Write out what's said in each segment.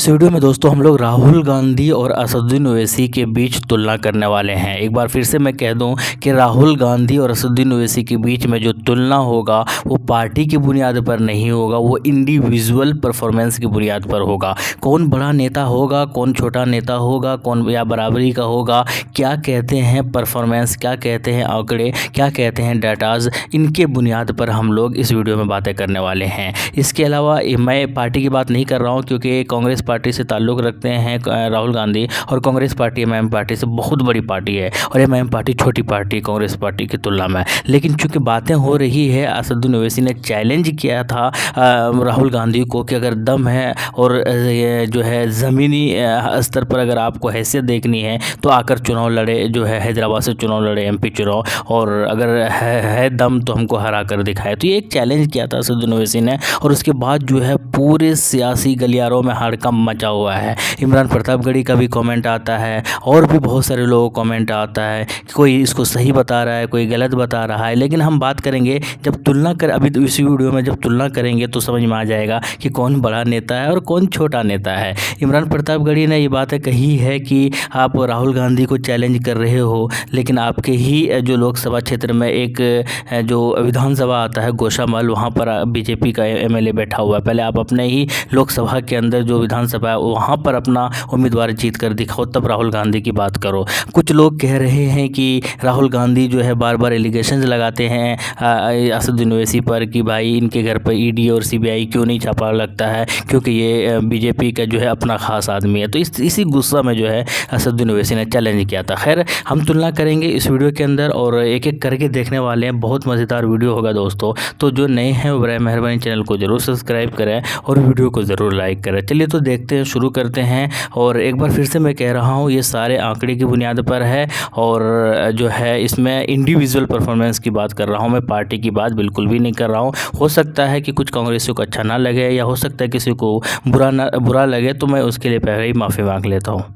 इस वीडियो में दोस्तों हम लोग राहुल गांधी और असदुद्दीन ओवैसी के बीच तुलना करने वाले हैं। एक बार फिर से मैं कह दूं कि राहुल गांधी और असदुद्दीन ओवैसी के बीच में जो तुलना होगा वो पार्टी की बुनियाद पर नहीं होगा, वो इंडिविजुअल परफॉर्मेंस की बुनियाद पर होगा। कौन बड़ा नेता होगा, कौन छोटा नेता होगा, कौन या बराबरी का होगा, क्या कहते हैं परफॉर्मेंस, क्या कहते हैं आंकड़े, क्या कहते हैं डाटाज, इनके बुनियाद पर हम लोग इस वीडियो में बातें करने वाले हैं। इसके अलावा मैं पार्टी की बात नहीं कर रहा हूँ क्योंकि कांग्रेस पार्टी से ताल्लुक़ रखते हैं राहुल गांधी, और कांग्रेस पार्टी एमआईएम पार्टी से बहुत बड़ी पार्टी है और एमआईएम पार्टी छोटी पार्टी कांग्रेस पार्टी की तुलना में। लेकिन चूंकि बातें हो रही है, असदुद्दीन ओवैसी ने चैलेंज किया था राहुल गांधी को कि अगर दम है और ये जो है ज़मीनी स्तर पर अगर आपको हैसियत देखनी है तो आकर चुनाव लड़े, जो है हैदराबाद से चुनाव लड़े, एमपी चुनाव, और अगर है दम तो हमको हरा कर दिखाए। तो ये एक चैलेंज किया था असदुद्दीन ओवैसी ने, और उसके बाद जो है पूरे सियासी गलियारों में हड़कंप मचा हुआ है। इमरान प्रतापगढ़ी का भी कमेंट आता है और भी बहुत सारे लोगों का कमेंट आता है कि कोई इसको सही बता रहा है, कोई गलत बता रहा है। लेकिन हम बात करेंगे जब तुलना कर, अभी तो इसी वीडियो में जब तुलना करेंगे तो समझ में आ जाएगा कि कौन बड़ा नेता है और कौन छोटा नेता है। इमरान प्रतापगढ़ी ने ये बातें कही है कि आप राहुल गांधी को चैलेंज कर रहे हो, लेकिन आपके ही जो लोकसभा क्षेत्र में एक जो विधानसभा आता है गोशामल, वहाँ पर बीजेपी का एमएलए बैठा हुआ है। पहले आप अपने ही लोकसभा के अंदर जो विधानसभा है वहाँ पर अपना उम्मीदवार जीत कर दिखाओ, तब राहुल गांधी की बात करो। कुछ लोग कह रहे हैं कि राहुल गांधी जो है बार बार एलिगेशंस लगाते हैं असदुद्दीन ओवैसी पर कि भाई इनके घर पर ईडी और सीबीआई क्यों नहीं छापा लगता है, क्योंकि ये बीजेपी का जो है अपना खास आदमी है। तो इसी गुस्सा में जो है असदुद्दीन ओवैसी ने चैलेंज किया था। खैर, हम तुलना करेंगे इस वीडियो के अंदर और एक एक करके देखने वाले हैं। बहुत मज़ेदार वीडियो होगा दोस्तों। तो जो नए हैं वो बराए मेहरबानी चैनल को ज़रूर सब्सक्राइब करें और वीडियो को ज़रूर लाइक करें। चलिए तो देखते हैं, शुरू करते हैं। और एक बार फिर से मैं कह रहा हूँ, ये सारे आंकड़े की बुनियाद पर है और जो है इसमें इंडिविजुअल परफॉर्मेंस की बात कर रहा हूँ, मैं पार्टी की बात बिल्कुल भी नहीं कर रहा हूँ। हो सकता है कि कुछ कांग्रेसियों को अच्छा ना लगे या हो सकता है किसी को बुरा लगे, तो मैं उसके लिए पहले ही माफ़ी मांग लेता हूँ।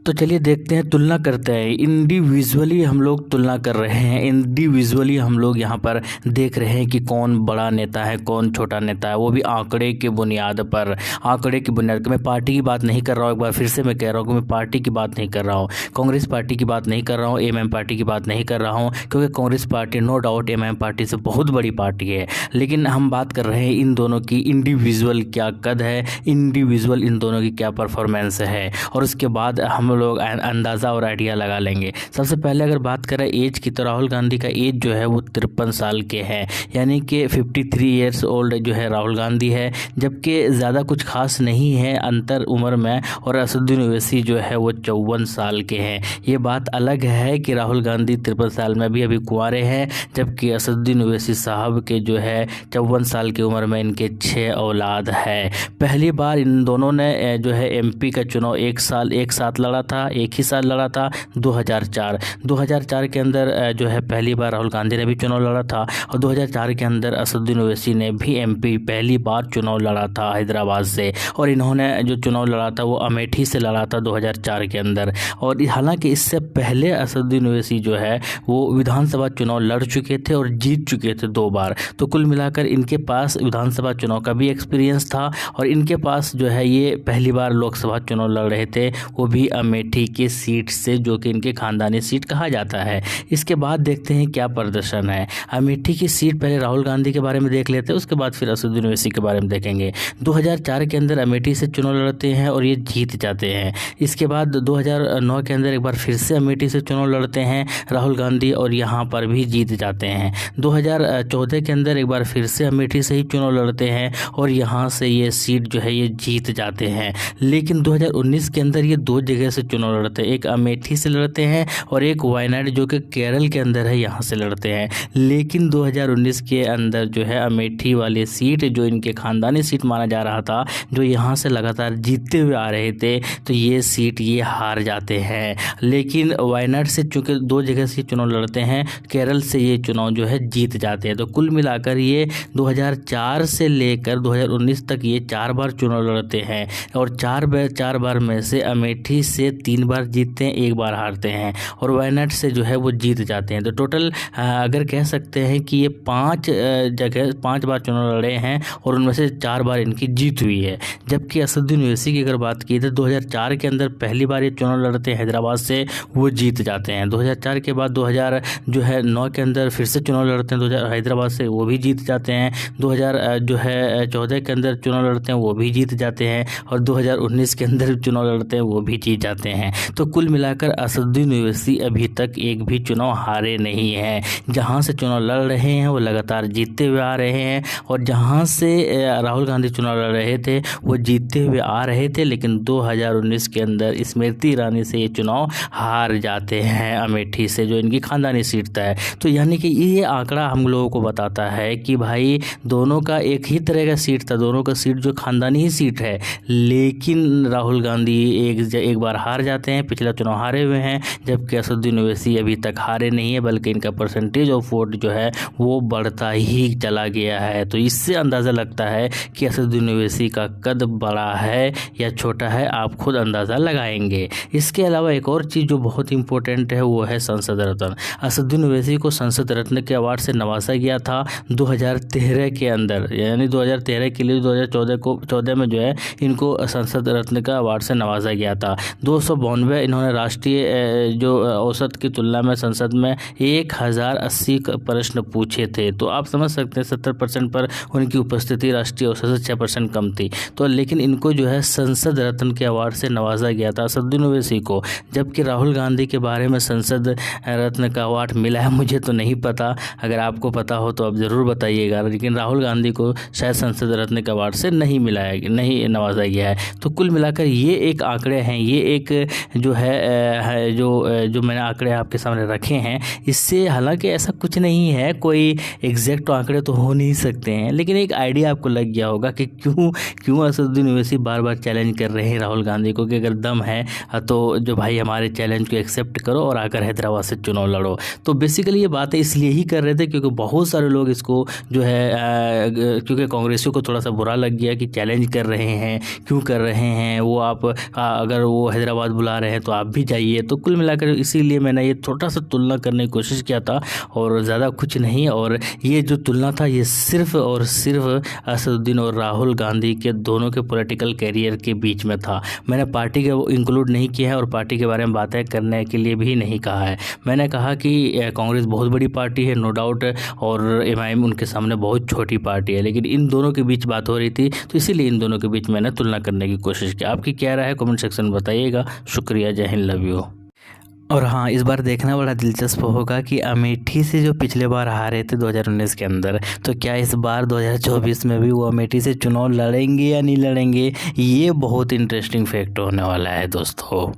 तो चलिए देखते हैं, तुलना करते हैं। इंडिविजुअली हम लोग तुलना कर रहे हैं, इंडिविजुअली हम लोग यहाँ पर देख रहे हैं कि कौन बड़ा नेता है, कौन छोटा नेता है, वो भी आंकड़े की बुनियाद पर। आंकड़े की बुनियाद पर मैं पार्टी की बात नहीं कर रहा हूँ। एक बार फिर से मैं कह रहा हूँ कि मैं पार्टी की बात नहीं कर रहा हूँ, कांग्रेस पार्टी की बात नहीं कर रहा हूँ, एमआईएम पार्टी की बात नहीं कर रहा हूँ, क्योंकि Congress party no doubt MIM party से बहुत बड़ी पार्टी है। लेकिन हम बात कर रहे हैं इन दोनों की इंडिविजुअल क्या कद है, इंडिविजुअल इन दोनों की क्या परफॉर्मेंस है, और उसके बाद हम लोग अंदाज़ा और आइडिया लगा लेंगे। सबसे पहले अगर बात करें एज की, तो राहुल गांधी का एज जो है वो 53 साल के हैं, यानी कि 53 ईयर्स ओल्ड जो है राहुल गांधी है, जबकि ज़्यादा कुछ खास नहीं है अंतर उम्र में। और असदुद्दीन ओवैसी जो है वो 54 साल के हैं। ये बात अलग है कि राहुल गांधी 53 साल में भी अभी कुंवारे हैं, जबकि असदुद्दीन ओवैसी साहब के जो है 54 साल की उम्र में इनके 6 औलाद है। पहली बार इन दोनों ने जो है एमपी का चुनाव एक साथ लड़ा था, एक ही साल लड़ा था, 2004 के अंदर जो है पहली बार राहुल गांधी ने भी चुनाव लड़ा था, और 2004 के अंदर असदुद्दीन ओवैसी ने भी एमपी पहली बार चुनाव लड़ा था हैदराबाद से, और इन्होंने जो चुनाव लड़ा था वो अमेठी से लड़ा था 2004 के अंदर। और हालांकि इससे पहले असदुद्दीन ओवैसी जो है वो विधानसभा चुनाव लड़ चुके थे और जीत चुके थे 2 बार। तो कुल मिलाकर इनके पास विधानसभा चुनाव का भी एक्सपीरियंस था, और इनके पास जो है ये पहली बार लोकसभा चुनाव लड़ रहे थे, वो भी अमेठी की सीट से, जो कि इनके खानदानी सीट कहा जाता है। इसके बाद देखते हैं क्या प्रदर्शन है। अमेठी की सीट पहले राहुल गांधी के बारे में देख लेते हैं, उसके बाद फिर असदुद्दीन ओवैसी के बारे में देखेंगे। 2004 के अंदर अमेठी से चुनाव लड़ते हैं और ये जीत जाते हैं। इसके बाद 2009 के अंदर एक बार फिर से अमेठी से चुनाव लड़ते हैं राहुल गांधी, और यहाँ पर भी जीत जाते हैं। 2014 के अंदर एक बार फिर से अमेठी से ही चुनाव लड़ते हैं और यहाँ से ये सीट जो है ये जीत जाते हैं। लेकिन 2019 के अंदर ये 2 जगह से चुनाव लड़ते हैं, एक अमेठी से लड़ते हैं और एक वायनाड जो कि केरल के अंदर है, यहाँ से लड़ते हैं। लेकिन 2019 के अंदर जो है अमेठी वाली सीट, जो इनके खानदानी सीट माना जा रहा था, जो यहाँ से लगातार जीतते हुए आ रहे थे, तो ये सीट ये हार जाते हैं। लेकिन वायनाड से चूँकि 2 जगह से चुनाव लड़ते हैं, केरल से ये चुनाव जो है जीत जाते हैं। तो कुल मिलाकर ये 2004 से लेकर 2019 तक ये 4 बार चुनाव लड़ते हैं, और 4 बार में से अमेठी से 3 बार जीतते हैं, 1 बार हारते हैं और वायनाड से जो है वो जीत जाते हैं। तो टोटल अगर कह सकते हैं कि ये 5 बार चुनाव लड़े हैं और उनमें से 4 बार इनकी जीत हुई है। जबकि असदुद्दीन ओवैसी की अगर बात की तो 2004 के अंदर पहली बार ये चुनाव लड़ते हैं हैदराबाद से, वो जीत जाते हैं। 2004 के बाद 2009 के अंदर फिर से चुनाव लड़ते हैं हैदराबाद से, वो भी जीत जाते हैं। 2014 के अंदर चुनाव लड़ते हैं, वो भी जीत जाते हैं और 2019 के अंदर चुनाव लड़ते हैं, वो भी जीत जाते हैं। तो कुल मिलाकर असदुद्दीन ओवैसी अभी तक एक भी चुनाव हारे नहीं हैं। जहां से चुनाव लड़ रहे हैं वो लगातार जीतते हुए आ रहे हैं और जहां से राहुल गांधी चुनाव लड़ रहे थे वो जीतते हुए आ रहे थे, लेकिन 2019 के अंदर स्मृति ईरानी से ये चुनाव हार जाते हैं, अमेठी से, जो इनकी खानदानी सीट है। तो यानी कि ये आंकड़ा हम लोगों को बताता है कि भाई दोनों का एक ही तरह का सीट था, दोनों का सीट जो खानदानी ही सीट है, लेकिन राहुल गांधी एक बार हार जाते हैं, पिछला चुनाव हारे हुए हैं, जबकि असदुद्दीन ओवैसी अभी तक हारे नहीं है, बल्कि इनका परसेंटेज ऑफ वोट जो है वो बढ़ता ही चला गया है। तो इससे अंदाज़ा लगता है कि असदुद्दीन ओवैसी का कद बड़ा है या छोटा है, आप खुद अंदाज़ा लगाएंगे। इसके अलावा एक और चीज़ जो बहुत इंपॉर्टेंट है वो है संसद रत्न। असदुद्दीन ओवैसी को संसद रत्न के अवार्ड से नवाजा गया था 2013 के अंदर, यानी 2013 के लिए 2014 में जो है इनको संसद रत्न का अवार्ड से नवाजा गया था। 292 इन्होंने राष्ट्रीय जो औसत की तुलना में संसद में 1080 प्रश्न पूछे थे। तो आप समझ सकते हैं 70% पर उनकी उपस्थिति राष्ट्रीय औसत से 6% कम थी। तो लेकिन इनको जो है संसद रत्न के अवार्ड से नवाजा गया था असदुद्दीन ओवैसी को। जबकि राहुल गांधी के बारे में संसद रत्न का अवार्ड मिला है मुझे तो नहीं पता, अगर आपको पता हो तो आप ज़रूर बताइएगा, लेकिन राहुल गांधी को शायद संसद रत्न के अवार्ड से नहीं मिला है, नहीं नवाजा गया है। तो कुल मिलाकर ये एक आंकड़े हैं, ये एक जो है जो मैंने आंकड़े आपके सामने रखे हैं, इससे हालांकि ऐसा कुछ नहीं है, कोई एग्जैक्ट आंकड़े तो हो नहीं सकते हैं, लेकिन एक आइडिया आपको लग गया होगा कि क्यों असदुद्दीन ओवैसी बार बार चैलेंज कर रहे हैं राहुल गांधी को कि अगर दम है तो जो भाई हमारे चैलेंज को एक्सेप्ट करो और आकर हैदराबाद से चुनाव लड़ो। तो बेसिकली ये बातें इसलिए ही कर रहे थे क्योंकि बहुत सारे लोग इसको जो है क्योंकि कांग्रेसियों को थोड़ा सा बुरा लग गया कि चैलेंज कर रहे हैं, क्यों कर रहे हैं वो, आप अगर वो हैदराबाद बुला रहे हैं तो आप भी जाइए। तो कुल मिलाकर इसीलिए मैंने ये छोटा सा तुलना करने की कोशिश किया था और ज़्यादा कुछ नहीं। और ये जो तुलना था ये सिर्फ और सिर्फ असदुद्दीन और राहुल गांधी के दोनों के पॉलिटिकल कैरियर के बीच में था। मैंने पार्टी के वो इंक्लूड नहीं किया है और पार्टी के बारे में बातें करने के लिए भी नहीं कहा है। मैंने कहा कि कांग्रेस बहुत बड़ी पार्टी है नो डाउट, और एमआईएम उनके सामने बहुत छोटी पार्टी है, लेकिन इन दोनों के बीच बात हो रही थी तो इसीलिए इन दोनों के बीच मैंने तुलना करने की कोशिश की। आपकी क्या राय है कमेंट सेक्शन में बताइएगा। शुक्रिया, जय हिंद, लव यू। और हाँ, इस बार देखना बड़ा दिलचस्प होगा कि अमेठी से जो पिछले बार हारे थे 2019 के अंदर, तो क्या इस बार 2024 में भी वो अमेठी से चुनाव लड़ेंगे या नहीं लड़ेंगे, ये बहुत इंटरेस्टिंग फैक्ट होने वाला है दोस्तों।